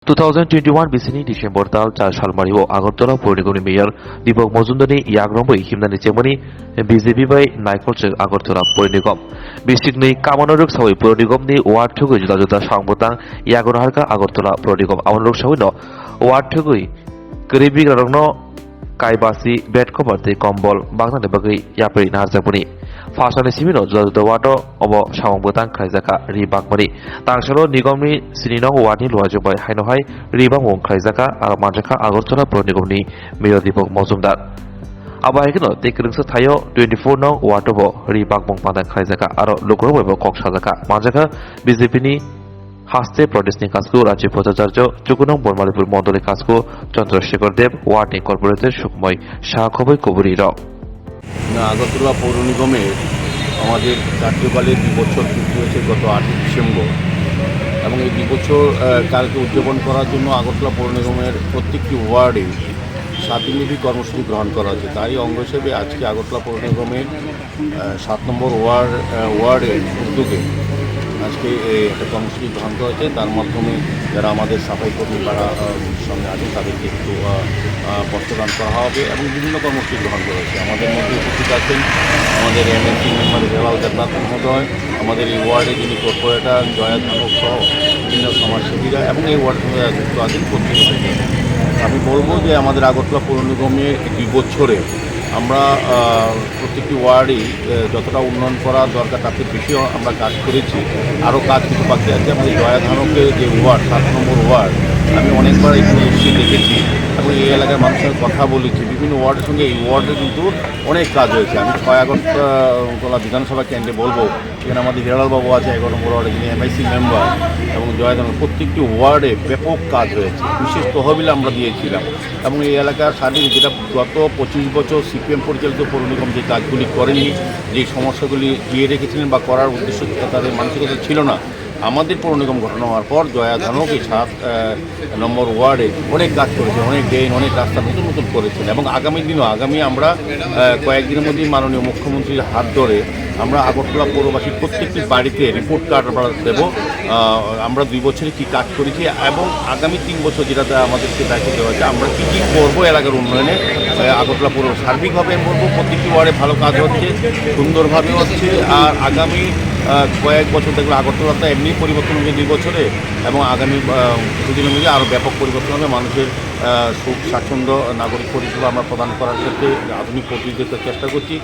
2021 Bisiknwi December tal 4 salmari o Agartala Pur Nigomni Mayor Dipok Mojumdani Yagrombai Himnani Chemani BJP bai Naikolchek Agartala Pur Nigom Bisiknwi Kamanaruk Sawi Pur Nigomni Ward Thugui Juda Juda Sangbotang Yagroharka Agartala Pur Nigom Amanaruk Sawino Ward Thugui Geribi Rogno Kaibasi bed cover te kombol Bangna Bagui Yapri Nazapuni Fasani Simino Juda Wato Obo Sangbotang Kaizaka Ribakmani Tangsalo Nigomni Sininong Wani Luajubai Hainohai Ribamong Kaizaka Manjaka Agartala Pur Nigomni Mayor Dipok Mojumdar Abaikino Achukthaio 24 nong Watobo Ribakmong Padang Kaizaka Aro Lukrobo Koksazaka Manjaka BJP ni হাস্তে প্রদেশনি কাজকু রাজ্য ভট্টাচার্য চুকুনং বর্মালীপুর মন্ডলী কাজকু চন্দ্রশেখর দেব word corporator সুকময় শাহখবই কবুরি র আগরতলা পৌর নিগমের আমাদের কার্যকালের 2 বছর পূর্তি হয়েছে গত 8 ডিসেম্বর এবং এই 2 বছর কালকে উদযাপন করার জন্য আগরতলা পৌর নিগমের প্রত্যেকটি ওয়ার্ডে 7 দিনব্যাপী কর্মসূচি গ্রহণ করা হয়েছে। তারই অঙ্গ হিসেবে আজকে আগরতলা পৌর নিগমের 7 নম্বর ওয়ার্ডের উদ্যোগে আজকে একটা কর্মসূচি গ্রহণ করা হয়েছে। তার মাধ্যমে যারা আমাদের সাফাই কর্মী তারা সঙ্গে আছে তাদেরকে একটু বস্ত্রদান করা হবে এবং বিভিন্ন কর্মসূচি গ্রহণ করা হয়েছে। আমাদের মধ্যে উপস্থিত আছেন আমাদের AMCni মেম্বার দেবনাথ মহোদয়, আমাদের এই ওয়ার্ডে যিনি কর্পোরেটর জয়া ধানক সহ বিভিন্ন সমাজসেবীরা এবং এই ওয়ার্ডের সঙ্গে যুক্ত আছেন প্রত্যেকে। আমি বলবো যে আমাদের আগরতলা পৌর নিগমের 2 বছরে আমরা প্রত্যেকটি ওয়ার্ডেই যতটা উন্নয়ন করা দরকার তার থেকে বেশি আমরা কাজ করেছি। আরও কাজ কিছু বাকি আছে। আমাদের জয়া ধানকের যে ওয়ার্ড 7 নম্বর ওয়ার্ড আমি অনেকবার এখানে এসে দেখেছি এবং এই এলাকার মানুষের কথা বলেছি। বিভিন্ন ওয়ার্ডের সঙ্গে এই ওয়ার্ডে কিন্তু অনেক কাজ হয়েছে। আমি 6 আগরতলা বিধানসভা কেন্দ্রে বলবো এখানে আমাদের হিরালালবাবু আছে 11 নম্বর ওয়ার্ডে, যিনি MIC মেম্বার, এবং জয়া ধানক প্রত্যেকটি ওয়ার্ডে ব্যাপক কাজ হয়েছে। বিশেষ তহবিল আমরা দিয়েছিলাম এবং এই এলাকার সার্বিক যেটা গত 25 বছর CPM পরিচালিত পৌর নিগম যে কাজগুলি করেনি, যে সমস্যাগুলি দিয়ে রেখেছিলেন বা করার উদ্দেশ্য তাদের মানসিকতা ছিল না, আমাদের পৌর নিগম গঠন হওয়ার পর জয়া ধানক এই 7 নম্বর ওয়ার্ডে অনেক কাজ করেছে, অনেক ড্রেন, অনেক রাস্তা নতুন নতুন করেছেন এবং আগামী আমরা কয়েকদিনের মধ্যেই মাননীয় মুখ্যমন্ত্রীর হাত ধরে আমরা আগরতলা পৌরবাসীর প্রত্যেকটি বাড়িতে রিপোর্ট কার্ড আমরা দেবো। আমরা 2 বছরে কী কাজ করেছি এবং আগামী 3 বছর যেটাতে আমাদেরকে দায়িত্ব দেওয়া হয়েছে আমরা কী কী করবো এলাকার উন্নয়নে। আগরতলা পৌর সার্বিকভাবে আমি বলবো প্রত্যেকটি ওয়ার্ডে ভালো কাজ হচ্ছে, সুন্দরভাবে হচ্ছে। আর আগামী কয়েক বছর দেখলে আগরতলাতে এমনি পরিবর্তন হবে 2 বছরে এবং আগামী কিছুদিনের মধ্যে আরও ব্যাপক পরিবর্তন হবে। মানুষের সুখ স্বাচ্ছন্দ্য নাগরিক পরিষেবা আমরা প্রদান করার ক্ষেত্রে আধুনিক পদ্ধতিতে চেষ্টা করছি।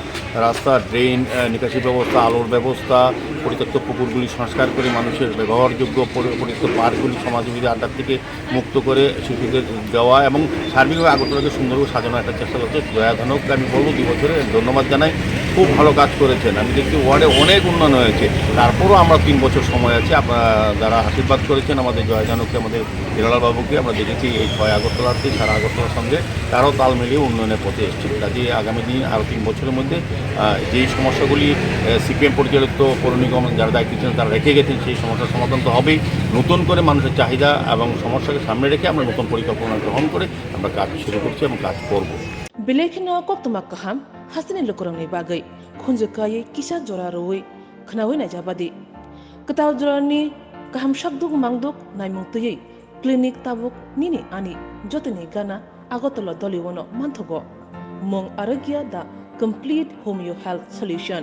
রাস্তা, ড্রেন, নিকাশি ব্যবস্থা, আলোর ব্যবস্থা, পরিত্যক্ত পুকুরগুলি সংস্কার করে মানুষের ব্যবহারযোগ্য পরিত্যক্ত পার্কগুলি সমাজবিধি আড্ডার থেকে মুক্ত করে শিশুদের দেওয়া এবং সার্বিকভাবে আগরতলাকে সুন্দরভাবে সাজানোর একটা চেষ্টা করছে। জয়া ধানককে আমি বলবো 2 বছরে ধন্যবাদ জানাই, খুব ভালো কাজ করেছেন। আমি দেখছি ওয়ার্ডে অনেক উন্নয়ন হয়েছে। তারপরও আমরা 3 বছর সময় আছে। আপনারা যারা আশীর্বাদ করেছেন আমাদের জয়া ধানককে, আমাদের হিরালালবাবুকে, আমরা দেখেছি এই 6 আগরতলাতে সারা আগরতলার সঙ্গে তারাও তাল মিলিয়ে উন্নয়নের পথে এসছে। কাজে আগামী দিন আরও 3 বছরের মধ্যে যেই সমস্যাগুলি CPM পরিচালিত পৌর নিগম যারা দায়িত্ব ছিলেন তারা রেখে গেছেন সেই সমস্যার সমাধান তো হবেই। নতুন করে মানুষের চাহিদা এবং সমস্যাকে সামনে রেখে আমরা নতুন পরিকল্পনা গ্রহণ করে আমরা কাজ শুরু করছি এবং কাজ করব। Bilikno koptuma kaham hasini lukurangni bagai khunjukai kisa jora roi khnawi na jabadi ketaw jorani kaham shakduk mangduk naimung tuyei klinik tabuk nini ani jotini gana agotolo doliwono manthogo mong aragya da complete homeo health solution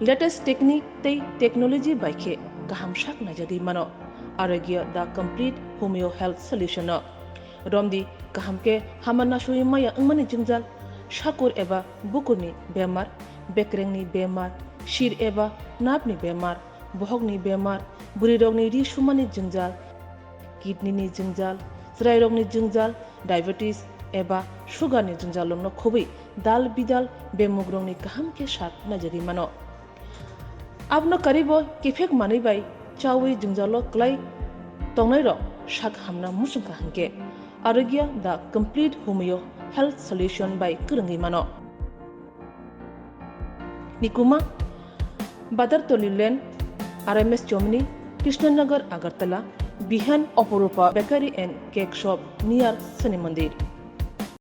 latest technique tei technology baikhe kaham shak na jadi mano aragya da complete homeo health solution no Romdi kahamke hamana shui maya angmani jingjal shakur eba bukurni bemar bekrengni bemar shir eba napni bemar bohogni bemar buri rogni ri shumani jingjal kidney ni jingjal srai rogni jingjal diabetes eba sugar ni jingjal lomno khobi dal bidal bemugrongni kahamke shak najari mano abno karibo kifek mani bai chawi jingjalo klai tongnai ro shak hamna musungka hanke Aragya the complete homeo health solution by Kurangi Mano. Nikuma Badar Tolilen RMS Chomni Krishnanagar Agartala Bihan Oporupa Bakery and Cake Shop near Sani Mandir.